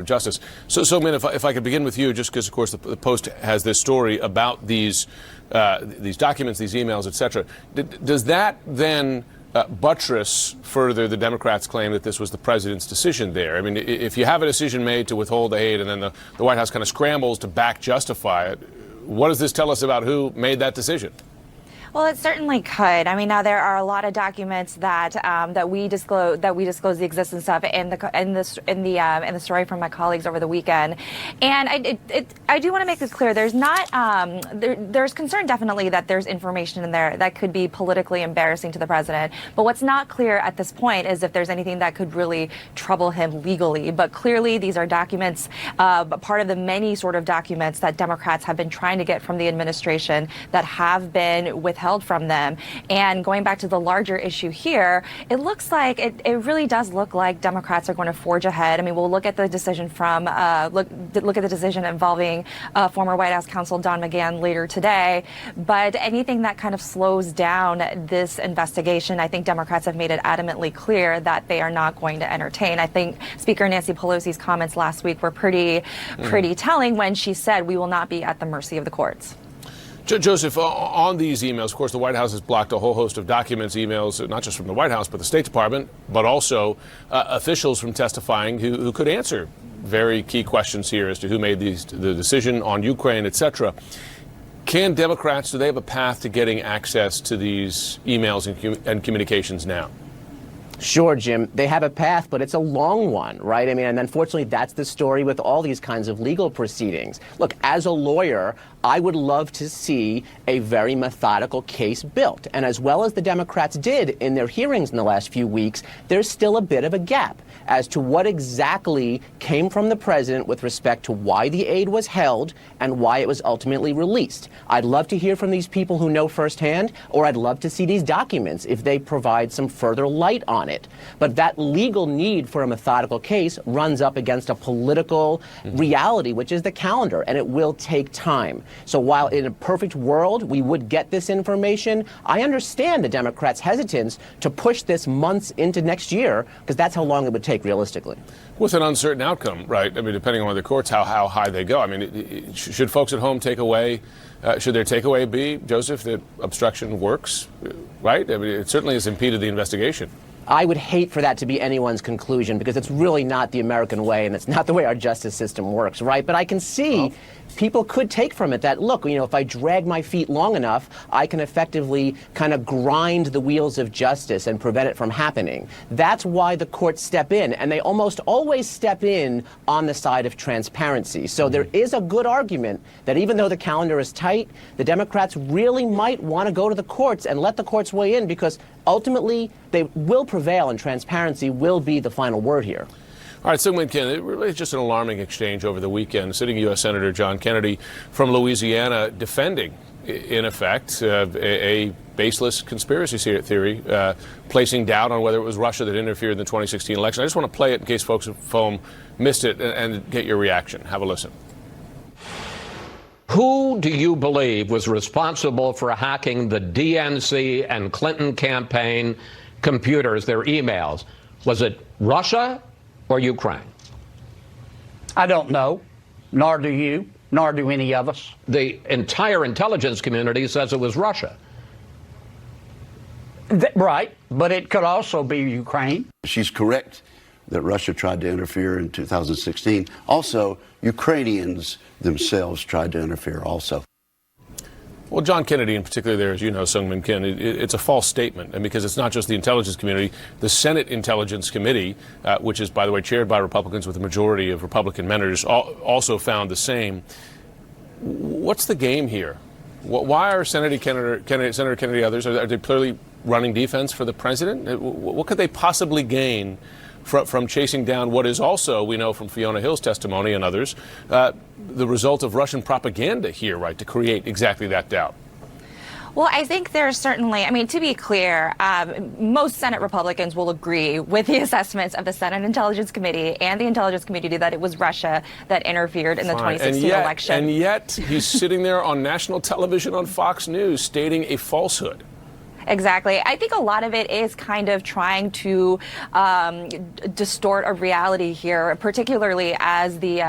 Justice. So Min, if I could begin with you, just because, of course, the Post has this story about these documents, these emails, etc. Does that then buttress further the Democrats' claim that this was the president's decision there? I mean, if you have a decision made to withhold the aid and then the White House kind of scrambles to justify it, what does this tell us about who made that decision? Well, it certainly could. I mean, now there are a lot of documents that we disclose the existence of in the story from my colleagues over the weekend, and I do want to make this clear. There's not there's concern definitely that there's information in there that could be politically embarrassing to the president. But what's not clear at this point is if there's anything that could really trouble him legally. But clearly, these are documents, part of the many sort of documents that Democrats have been trying to get from the administration that have been withheld from them. And going back to the larger issue here, it looks like it really does look like Democrats are going to forge ahead. I mean, we'll look at the decision from look at the decision involving former White House counsel Don McGahn later today. But anything that kind of slows down this investigation, I think Democrats have made it adamantly clear that they are not going to entertain. I think Speaker Nancy Pelosi's comments last week were pretty telling when she said we will not be at the mercy of the courts. Joseph, on these emails, of course, the White House has blocked a whole host of documents, emails, not just from the White House, but the State Department, but also officials from testifying who could answer very key questions here as to who made the decision on Ukraine, etc. Can Democrats, do they have a path to getting access to these emails and communications now? Sure, Jim. They have a path, but it's a long one, right? I mean, and unfortunately, that's the story with all these kinds of legal proceedings. Look, as a lawyer, I would love to see a very methodical case built. And as well as the Democrats did in their hearings in the last few weeks, there's still a bit of a gap as to what exactly came from the president with respect to why the aid was held and why it was ultimately released. I'd love to hear from these people who know firsthand, or I'd love to see these documents if they provide some further light on it. But that legal need for a methodical case runs up against a political reality, which is the calendar, and it will take time. So while in a perfect world we would get this information, I understand the Democrats' hesitance to push this months into next year, because that's how long it would take realistically. With an uncertain outcome, right? I mean, depending on the courts, how high they go. I mean, should folks at home take away, should their takeaway be, Joseph, that obstruction works, right? I mean, it certainly has impeded the investigation. I would hate for that to be anyone's conclusion, because it's really not the American way, and it's not the way our justice system works, right? But I can see people could take from it that, look, you know, if I drag my feet long enough, I can effectively kind of grind the wheels of justice and prevent it from happening. That's why the courts step in, and they almost always step in on the side of transparency. So there is a good argument that even though the calendar is tight, the Democrats really might want to go to the courts and let the courts weigh in, because ultimately they will prevail and transparency will be the final word here. All right, Seung-Min Kim, it really is just an alarming exchange over the weekend. Sitting U.S. Senator John Kennedy from Louisiana defending, in effect, a baseless conspiracy theory, placing doubt on whether it was Russia that interfered in the 2016 election. I just want to play it in case folks at home missed it and get your reaction. Have a listen. Who do you believe was responsible for hacking the DNC and Clinton campaign computers, their emails? Was it Russia or Ukraine? I don't know, nor do you, nor do any of us. The entire intelligence community says it was Russia. Right, but it could also be Ukraine. She's correct that Russia tried to interfere in 2016. Also, Ukrainians themselves tried to interfere also. Well, John Kennedy in particular there, as you know, Seung-Min Kim, it's a false statement. And because it's not just the intelligence community, the Senate Intelligence Committee, which is, by the way, chaired by Republicans with a majority of Republican members, also found the same. What's the game here? Why are Senator Kennedy others, are they clearly running defense for the president? What could they possibly gain from chasing down what is also, we know from Fiona Hill's testimony and others, the result of Russian propaganda here, right, to create exactly that doubt? Well, I think there's certainly, I mean, to be clear, most Senate Republicans will agree with the assessments of the Senate Intelligence Committee and the Intelligence Committee that it was Russia that interfered in the 2016 election. And yet he's sitting there on national television on Fox News stating a falsehood. Exactly. I think a lot of it is kind of trying to distort a reality here, particularly as the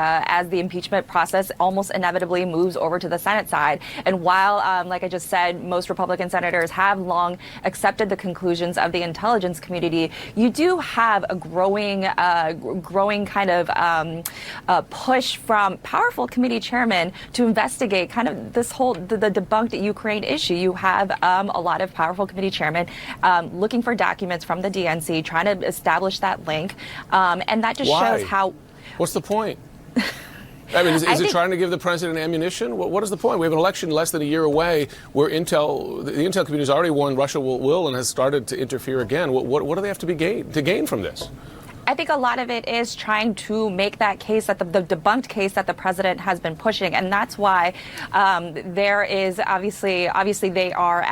impeachment process almost inevitably moves over to the Senate side. And while, like I just said, most Republican senators have long accepted the conclusions of the intelligence community, you do have a growing kind of push from powerful committee chairmen to investigate kind of this whole the debunked Ukraine issue. You have a lot of powerful committee chairman looking for documents from the DNC, trying to establish that link, and that just shows how. What's the point? I mean, is it trying to give the president ammunition? What is the point? We have an election less than a year away where the intel community has already warned Russia will and has started to interfere again. What do they have to gain from this? I think a lot of it is trying to make that case, that the debunked case that the president has been pushing, and that's why there is obviously they are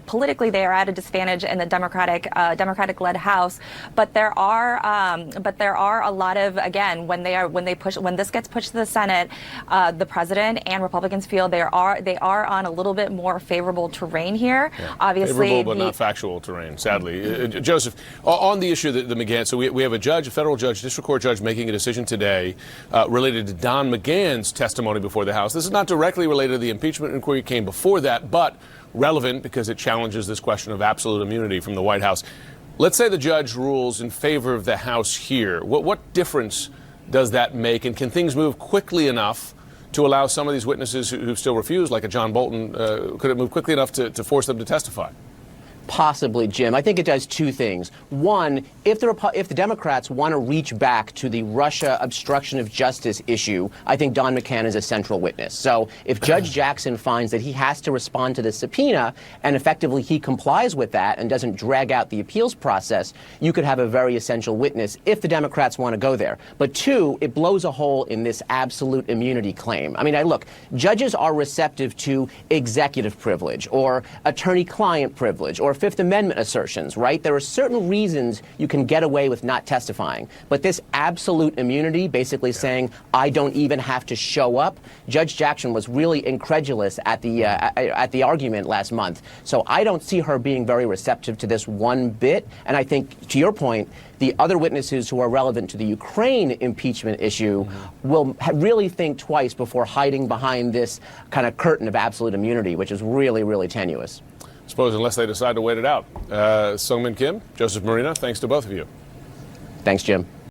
politically they are at a disadvantage in the Democratic-led House, but there are a lot of, again, when this gets pushed to the Senate, the president and Republicans feel they are on a little bit more favorable terrain here. Yeah. Obviously, favorable but not factual terrain, sadly. Joseph, on the issue that the McGahn, so we have a federal judge, district court judge, making a decision today related to Don McGahn's testimony before the House. This is not directly related to the impeachment inquiry. It came before that, but relevant because it challenges this question of absolute immunity from the White House. Let's say the judge rules in favor of the House here. What difference does that make, and can things move quickly enough to allow some of these witnesses who still refuse, like a John Bolton, could it move quickly enough to force them to testify? Possibly, Jim. I think it does two things. One, if the Democrats want to reach back to the Russia obstruction of justice issue, I think Don McGahn is a central witness. So if Judge Jackson finds that he has to respond to the subpoena and effectively he complies with that and doesn't drag out the appeals process, you could have a very essential witness if the Democrats want to go there. But two, it blows a hole in this absolute immunity claim. I mean, look, judges are receptive to executive privilege or attorney-client privilege or Fifth Amendment assertions, right? There are certain reasons you can get away with not testifying. But this absolute immunity, basically saying, I don't even have to show up, Judge Jackson was really incredulous at the argument last month. So I don't see her being very receptive to this one bit. And I think, to your point, the other witnesses who are relevant to the Ukraine impeachment issue will really think twice before hiding behind this kind of curtain of absolute immunity, which is really, really tenuous. I suppose unless they decide to wait it out. Seung-Min Kim, Joseph Moreno, thanks to both of you. Thanks, Jim.